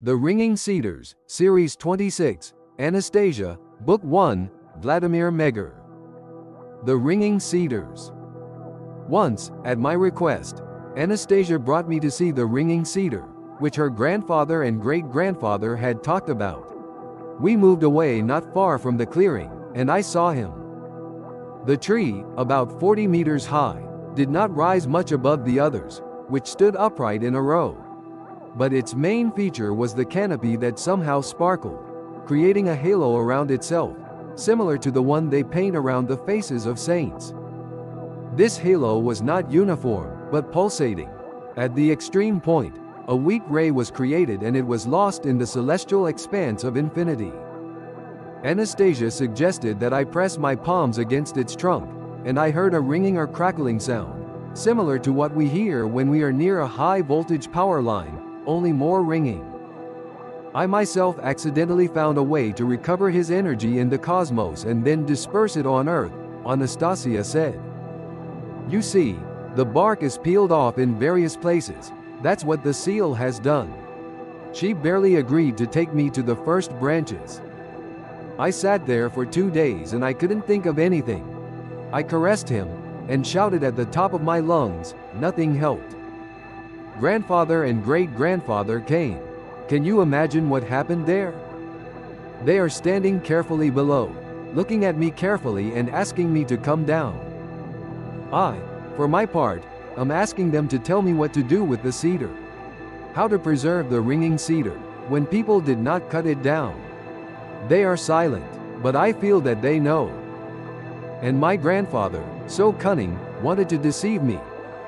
The Ringing Cedars, Series 26, Anastasia, Book 1, Vladimir Megar. The Ringing Cedars. Once, at my request, Anastasia brought me to see the Ringing Cedar, which her grandfather and great-grandfather had talked about. We moved away not far from the clearing, and I saw him. The tree, about 40 meters high, did not rise much above the others, which stood upright in a row. But its main feature was the canopy that somehow sparkled, creating a halo around itself, similar to the one they paint around the faces of saints. This halo was not uniform, but pulsating. At the extreme point, a weak ray was created and it was lost in the celestial expanse of infinity. Anastasia suggested that I press my palms against its trunk, and I heard a ringing or crackling sound, similar to what we hear when we are near a high-voltage power line, only more ringing. I myself accidentally found a way to recover his energy in the cosmos and then disperse it on Earth, Anastasia said. You see, the bark is peeled off in various places. That's what the seal has done. She barely agreed to take me to the first branches. I sat there for 2 days and I couldn't think of anything. I caressed him and shouted at the top of my lungs. Nothing helped. Grandfather and great-grandfather came. Can you imagine what happened there? They are standing carefully below, looking at me carefully and asking me to come down. I, for my part, am asking them to tell me what to do with the cedar. How to preserve the Ringing Cedar, when people did not cut it down. They are silent, but I feel that they know. And my grandfather, so cunning, wanted to deceive me.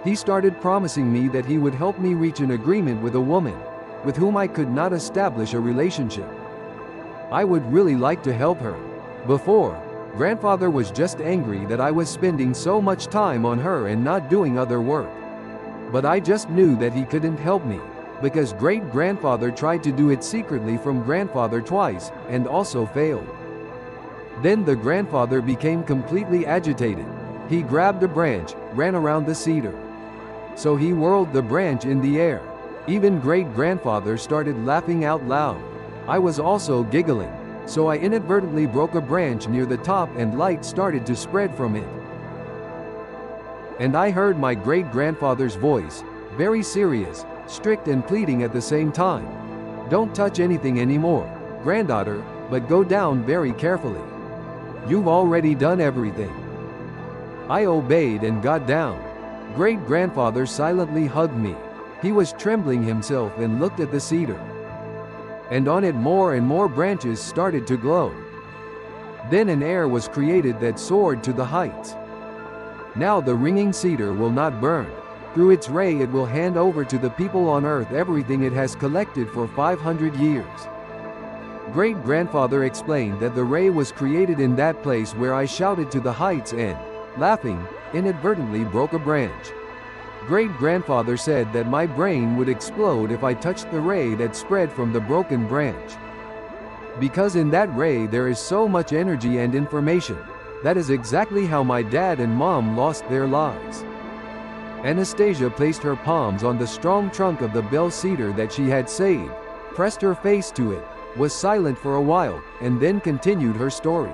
He started promising me that he would help me reach an agreement with a woman, with whom I could not establish a relationship. I would really like to help her. Before, grandfather was just angry that I was spending so much time on her and not doing other work. But I just knew that he couldn't help me, because great-grandfather tried to do it secretly from grandfather twice, and also failed. Then the grandfather became completely agitated. He grabbed a branch, ran around the cedar. So he whirled the branch in the air. Even great-grandfather started laughing out loud. I was also giggling, so I inadvertently broke a branch near the top and light started to spread from it. And I heard my great-grandfather's voice, very serious, strict and pleading at the same time. Don't touch anything anymore, granddaughter, but go down very carefully. You've already done everything. I obeyed and got down. Great-grandfather silently hugged me. He was trembling himself and looked at the cedar. And on it more and more branches started to glow. Then an air was created that soared to the heights. Now the Ringing Cedar will not burn. Through its ray it will hand over to the people on earth everything it has collected for 500 years. Great-grandfather explained that the ray was created in that place where I shouted to the heights and, laughing, inadvertently broke a branch. Great-grandfather said that my brain would explode if I touched the ray that spread from the broken branch. Because in that ray there is so much energy and information. That is exactly how my dad and mom lost their lives. Anastasia placed her palms on the strong trunk of the bell cedar that she had saved, pressed her face to it, was silent for a while, and then continued her story.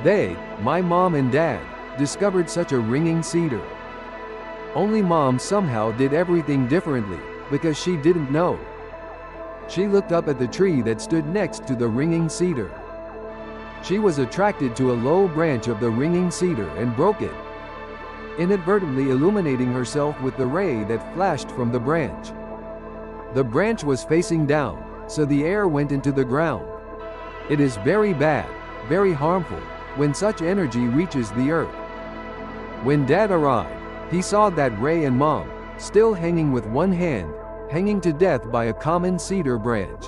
They, my mom and dad, discovered such a ringing cedar. Only mom somehow did everything differently, because she didn't know. She looked up at the tree that stood next to the ringing cedar. She was attracted to a low branch of the ringing cedar and broke it, inadvertently illuminating herself with the ray that flashed from the branch. The branch was facing down, so the air went into the ground. It is very bad, very harmful, when such energy reaches the earth. When Dad arrived, he saw that Ray and Mom, still hanging with one hand, hanging to death by a common cedar branch.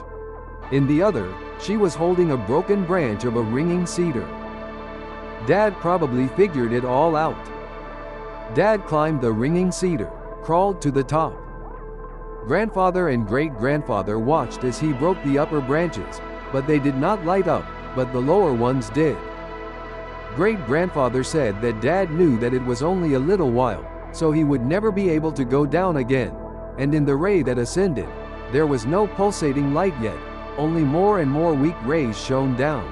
In the other, she was holding a broken branch of a ringing cedar. Dad probably figured it all out. Dad climbed the ringing cedar, crawled to the top. Grandfather and great-grandfather watched as he broke the upper branches, but they did not light up, but the lower ones did. Great-grandfather said that Dad knew that it was only a little while, so he would never be able to go down again, and in the ray that ascended, There was no pulsating light yet, only more and more weak rays shone down.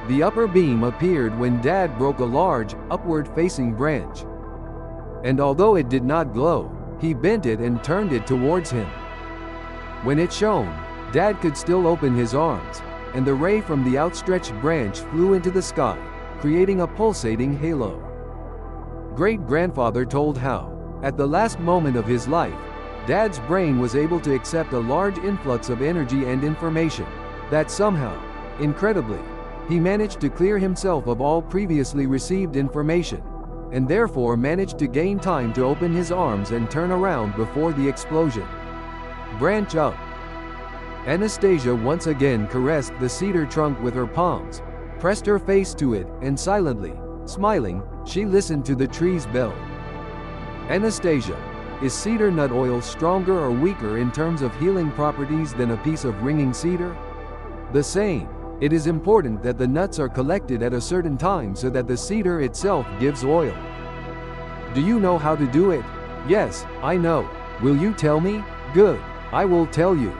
The upper beam appeared when Dad broke a large, upward-facing branch. And although it did not glow, he bent it and turned it towards him. When it shone, Dad could still open his arms, and the ray from the outstretched branch flew into the sky, creating a pulsating halo. Great-grandfather told how, at the last moment of his life, Dad's brain was able to accept a large influx of energy and information, that somehow, incredibly, he managed to clear himself of all previously received information, and therefore managed to gain time to open his arms and turn around before the explosion. Branch up. Anastasia once again caressed the cedar trunk with her palms, pressed her face to it, and silently, smiling, she listened to the tree's bell. Anastasia, is cedar nut oil stronger or weaker in terms of healing properties than a piece of ringing cedar? The same. It is important that the nuts are collected at a certain time so that the cedar itself gives oil. Do you know how to do it? Yes, I know. Will you tell me? Good. I will tell you.